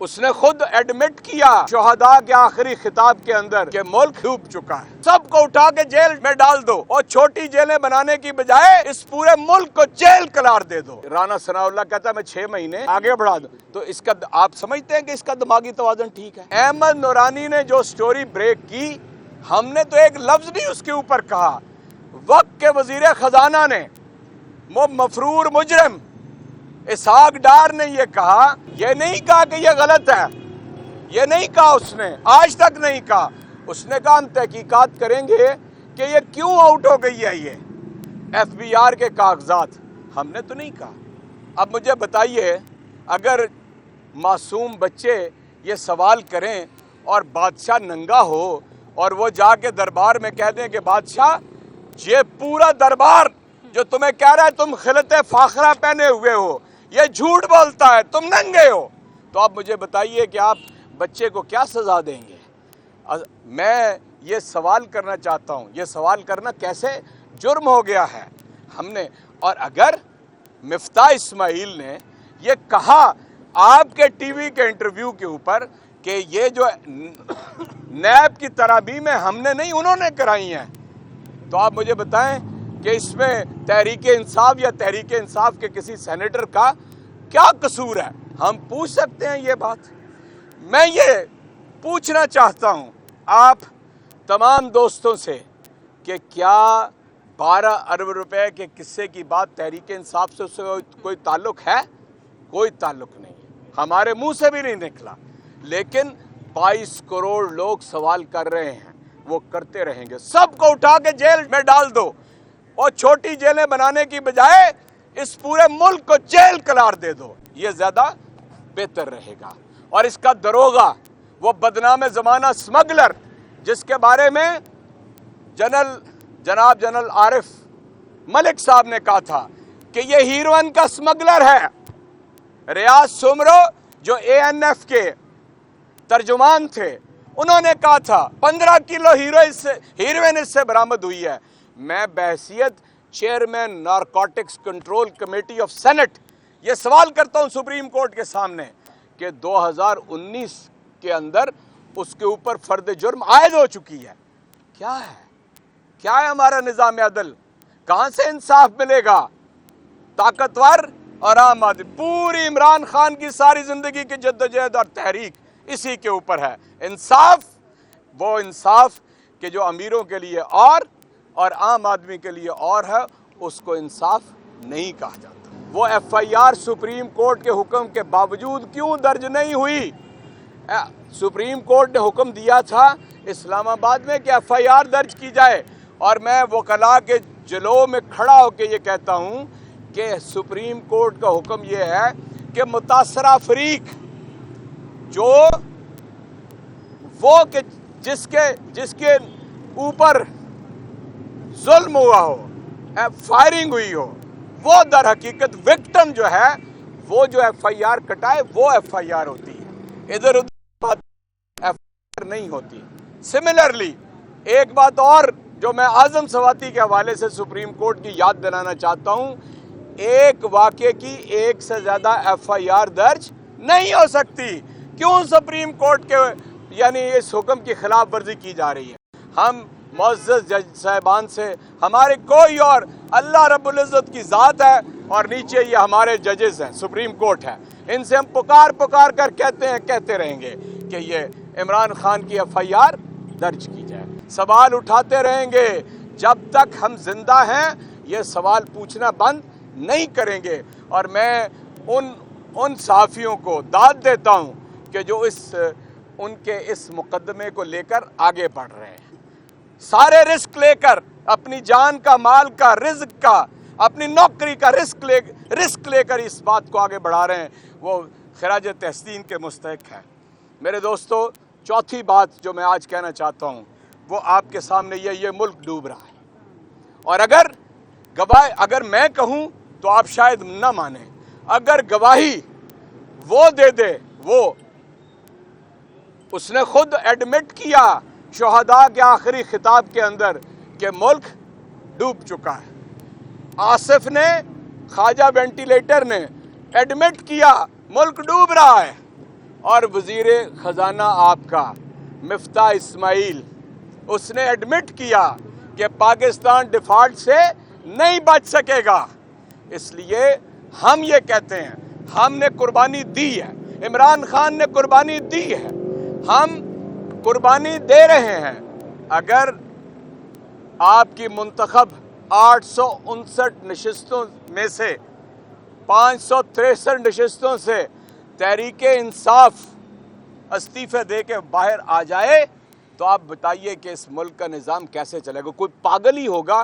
اس نے خود ایڈمٹ کیا شہداء کے آخری خطاب کے اندر کہ ملک ڈوب چکا ہے، سب کو اٹھا کے جیل میں ڈال دو اور چھوٹی جیلیں بنانے کی بجائے اس پورے ملک کو جیل قرار دے دو۔ رانا ثناء اللہ کہتا ہے میں 6 مہینے آگے بڑھا دوں، تو اس کا آپ سمجھتے ہیں کہ اس کا دماغی توازن ٹھیک ہے؟ احمد نورانی نے جو سٹوری بریک کی، ہم نے تو ایک لفظ نہیں اس کے اوپر کہا۔ وقت کے وزیر خزانہ نے مفرور مجرم اسحاق ڈار نے یہ کہا، یہ نہیں کہا کہ یہ غلط ہے، یہ نہیں کہا، اس نے آج تک نہیں کہا۔ اس نے کہا ہم تحقیقات کریں گے کہ یہ کیوں آؤٹ ہو گئی ہے، یہ ایف بی آر کے کاغذات، ہم نے تو نہیں کہا۔ اب مجھے بتائیے، اگر معصوم بچے یہ سوال کریں اور بادشاہ ننگا ہو اور وہ جا کے دربار میں کہہ دیں کہ بادشاہ یہ پورا دربار جو تمہیں کہہ رہا ہے تم خلعت فاخرہ پہنے ہوئے ہو، یہ جھوٹ بولتا ہے، تم ننگے ہو، تو آپ مجھے بتائیے کہ آپ بچے کو کیا سزا دیں گے؟ میں یہ سوال کرنا چاہتا ہوں، یہ سوال کرنا کیسے جرم ہو گیا ہے ہم نے؟ اور اگر مفتاح اسماعیل نے یہ کہا آپ کے ٹی وی کے انٹرویو کے اوپر کہ یہ جو نیب کی ترابیمیں ہم نے نہیں انہوں نے کرائی ہیں، تو آپ مجھے بتائیں کہ اس میں تحریک انصاف یا تحریک انصاف کے کسی سینیٹر کا کیا قصور ہے؟ ہم پوچھ سکتے ہیں یہ بات؟ میں یہ پوچھنا چاہتا ہوں آپ تمام دوستوں سے کہ کیا 12 ارب روپے کے قصے کی بات تحریک انصاف سے اس سے کوئی تعلق ہے؟ کوئی تعلق نہیں ہے، ہمارے منہ سے بھی نہیں نکلا، لیکن 22 کروڑ لوگ سوال کر رہے ہیں، وہ کرتے رہیں گے۔ سب کو اٹھا کے جیل میں ڈال دو اور چھوٹی جیلیں بنانے کی بجائے اس پورے ملک کو جیل قرار دے دو، یہ زیادہ بہتر رہے گا۔ اور اس کا دروغہ وہ بدنام زمانہ سمگلر جس کے بارے میں جناب جنرل عارف ملک صاحب نے کہا تھا کہ یہ ہیروئن کا سمگلر ہے، ریاض سمرو جو اے این ایف کے ترجمان تھے انہوں نے کہا تھا 15 کلو ہیروئن اس سے برآمد ہوئی ہے۔ میں بحیثیت chairman narcotics control committee of senate یہ سوال کرتا ہوں سپریم کورٹ کے سامنے کہ 2019 کے اندر اس کے اوپر فرد جرم عائد ہو چکی ہے۔ کیا ہے ہمارا نظام عدل؟ کہاں سے انصاف ملے گا؟ طاقتور اور عام آدمی، پوری عمران خان کی ساری زندگی کی جدوجہد اور تحریک اسی کے اوپر ہے۔ انصاف، وہ انصاف کہ جو امیروں کے لیے اور عام آدمی کے لیے اور ہے، اس کو انصاف نہیں کہا جاتا۔ وہ F I R supreme court کے حکم کے باوجود کیوں درج نہیں ہوئی؟ سپریم کورٹ نے حکم دیا تھا اسلام آباد میں کہ ایف آئی آر درج کی جائے، اور میں وکلاء کے جلو میں کھڑا ہو کے یہ کہتا ہوں کہ سپریم کورٹ کا حکم یہ ہے کہ متاثرہ فریق جو وہ کہ جس کے اوپر ظلم ہوا ہو، فائرنگ ہوئی ہو، وہ در حقیقت وکٹم جو ہے وہ جو ایف آئی آر کٹائے وہ ایف آئی آر ہوتی ہے، ادھر ادھر ایف آئی آر نہیں ہوتی۔ سملرلی ایک بات اور جو میں اعظم سواتی کے حوالے سے سپریم کورٹ کی یاد دلانا چاہتا ہوں، ایک واقعے کی ایک سے زیادہ ایف آئی آر درج نہیں ہو سکتی۔ کیوں سپریم کورٹ کے یعنی اس حکم کی خلاف ورزی کی جا رہی ہے؟ ہم معزز جج صاحبان سے، ہمارے کوئی اور اللہ رب العزت کی ذات ہے اور نیچے یہ ہمارے ججز ہیں، سپریم کورٹ ہے، ان سے ہم پکار کر کہتے رہیں گے کہ یہ عمران خان کی ایف آئی آر درج کی جائے۔ سوال اٹھاتے رہیں گے جب تک ہم زندہ ہیں، یہ سوال پوچھنا بند نہیں کریں گے۔ اور میں ان صحافیوں کو داد دیتا ہوں کہ جو ان کے اس مقدمے کو لے کر آگے بڑھ رہے ہیں، سارے رسک لے کر، اپنی جان کا، مال کا، رزق کا، اپنی نوکری کا رسک لے کر اس بات کو آگے بڑھا رہے ہیں، وہ خراج تحسین کے مستحق ہے۔ میرے دوستو، چوتھی بات جو میں آج کہنا چاہتا ہوں وہ آپ کے سامنے یہ ملک ڈوب رہا ہے، اور اگر میں کہوں تو آپ شاید نہ مانیں، اگر گواہی وہ دے وہ اس نے خود ایڈمٹ کیا شہداء کے آخری خطاب کے اندر کہ ملک ڈوب چکا ہے۔ آصف نے، خواجہ وینٹیلیٹر نے ایڈمٹ کیا ملک ڈوب رہا ہے، اور وزیر خزانہ آپ کا مفتاح اسماعیل، اس نے ایڈمٹ کیا کہ پاکستان ڈیفالٹ سے نہیں بچ سکے گا۔ اس لیے ہم یہ کہتے ہیں، ہم نے قربانی دی ہے، عمران خان نے قربانی دی ہے، ہم قربانی دے رہے ہیں۔ اگر آپ کی منتخب 859 نشستوں میں سے 563 نشستوں سے تحریک انصاف استعفے دے کے باہر آ جائے تو آپ بتائیے کہ اس ملک کا نظام کیسے چلے گا؟ کوئی پاگل ہی ہوگا۔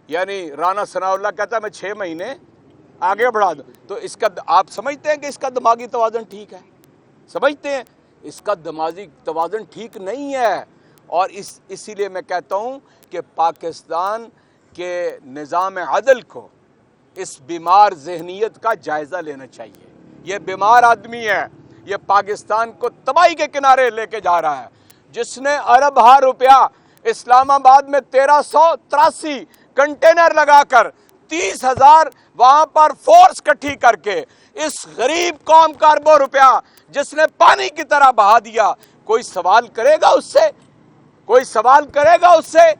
یعنی رانا ثناء اللہ کہتا ہے میں 6 مہینے آگے بڑھا دوں، تو اس کا آپ سمجھتے ہیں کہ اس کا دماغی توازن ٹھیک ہے؟ سمجھتے ہیں اس کا دماغی توازن ٹھیک نہیں ہے۔ اور اسی لیے میں کہتا ہوں کہ پاکستان کے نظام عدل کو اس بیمار ذہنیت کا جائزہ لینا چاہیے۔ یہ بیمار آدمی ہے، یہ پاکستان کو تباہی کے کنارے لے کے جا رہا ہے، جس نے اربوں روپیہ اسلام آباد میں 1383 کنٹینر لگا کر 30,000 وہاں پر فورس کٹھی کر کے اس غریب قوم کا اربوں روپیہ جس نے پانی کی طرح بہا دیا، کوئی سوال کرے گا اس سے؟ کوئی سوال کرے گا اس سے؟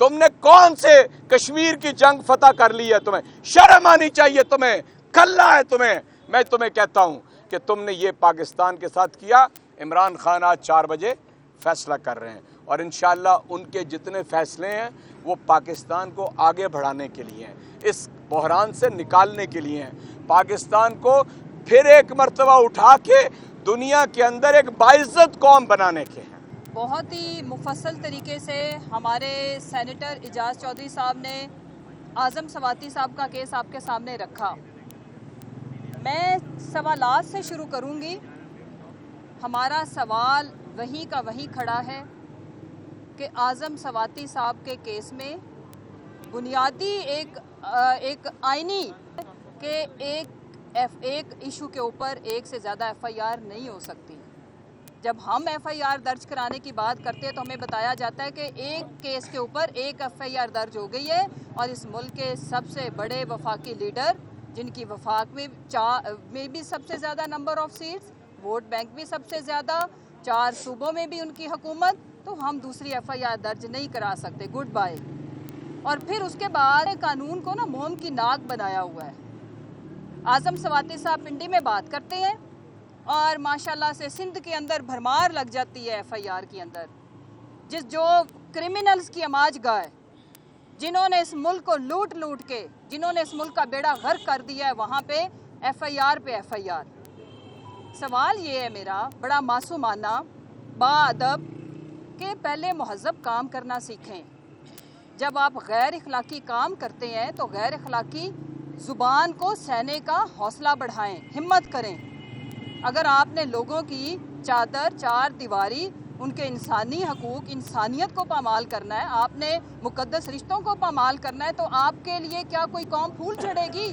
تم نے کون سے کشمیر کی جنگ فتح کر لی ہے؟ تمہیں شرم آنی چاہیے، تمہیں کھلا ہے تمہیں۔ میں تمہیں کہتا ہوں کہ تم نے یہ پاکستان کے ساتھ کیا۔ عمران خان آج 4 بجے فیصلہ کر رہے ہیں اور انشاءاللہ ان کے جتنے فیصلے ہیں وہ پاکستان کو آگے بڑھانے کے لیے ہیں، اس بحران سے نکالنے کے لیے ہیں، پاکستان کو پھر ایک مرتبہ اٹھا کے دنیا کے اندر ایک باعزت قوم بنانے کے ہیں۔ بہت ہی مفصل طریقے سے ہمارے سینیٹر اعجاز چودھری صاحب نے اعظم سواتی صاحب کا کیس آپ کے سامنے رکھا۔ میں سوالات سے شروع کروں گی۔ ہمارا سوال وہیں کا وہیں کھڑا ہے کہ اعظم سواتی صاحب کے کیس میں بنیادی ایک آئینی کہ ایک ایشو کے اوپر ایک سے زیادہ ایف آئی آر نہیں ہو سکتی۔ جب ہم ایف آئی آر درج کرانے کی بات کرتے ہیں تو ہمیں بتایا جاتا ہے کہ ایک کیس کے اوپر ایک ایف آئی آر درج ہو گئی ہے، اور اس ملک کے سب سے بڑے وفاقی لیڈر جن کی وفاق میں بھی سب سے زیادہ number of seats, vote bank بھی سب سے زیادہ، 4 صوبوں میں بھی ان کی حکومت، تو ہم دوسری ایف آئی آر درج نہیں کرا سکتے، گڈ بائے۔ اور پھر اس کے بعد قانون کو نا موم کی ناک بنایا ہوا ہے۔ اعظم سواتی صاحب پنڈی میں بات کرتے ہیں اور ماشاءاللہ سے سندھ کے اندر بھرمار لگ جاتی ہے ایف آئی آر کے اندر، جو کرمنلز کی اماج گاہ، جنہوں نے اس ملک کو لوٹ کے، جنہوں نے اس ملک کا بیڑا غرق کر دیا ہے، وہاں پہ ایف آئی آر پہ ایف آئی آر۔ سوال یہ ہے میرا بڑا معصومانہ با ادب کہ پہلے مہذب کام کرنا سیکھیں۔ جب آپ غیر اخلاقی کام کرتے ہیں تو غیر اخلاقی زبان کو سہنے کا حوصلہ بڑھائیں، ہمت کریں۔ اگر آپ نے لوگوں کی چادر 4 دیواری، ان کے انسانی حقوق، انسانیت کو پامال کرنا ہے، آپ نے مقدس رشتوں کو پامال کرنا ہے، تو آپ کے لیے کیا کوئی قوم پھول چڑھے گی؟